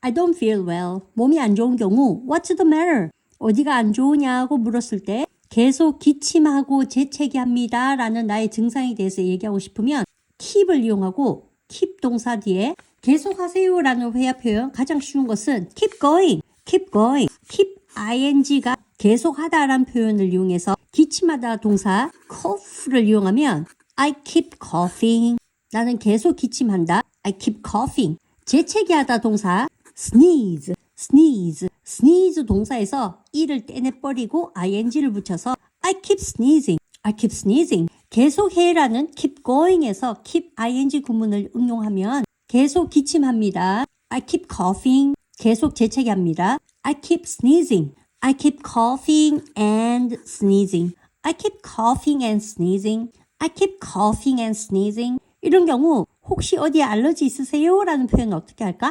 I don't feel well. 몸이 안 좋은 경우 What's the matter? 어디가 안 좋으냐고 물었을 때 계속 기침하고 재채기합니다 라는 나의 증상에 대해서 얘기하고 싶으면 keep을 이용하고 keep 동사 뒤에 계속하세요 라는 회화 표현 가장 쉬운 것은 keep going, keep going, keep ing가 계속하다라는 표현을 이용해서 기침하다 동사 cough를 이용하면 I keep coughing. 나는 계속 기침한다. I keep coughing. 재채기하다 동사 sneeze, sneeze, sneeze 동사에서 e를 떼내버리고 ing를 붙여서 I keep sneezing, I keep sneezing. 계속해라는 keep going에서 keep ing 구문을 응용하면 계속 기침합니다. I keep coughing. 계속 재채기합니다. I keep sneezing. I keep coughing and sneezing. I keep coughing and sneezing. I keep coughing and sneezing. 이런 경우 혹시 어디에 알러지 있으세요? 라는 표현은 어떻게 할까?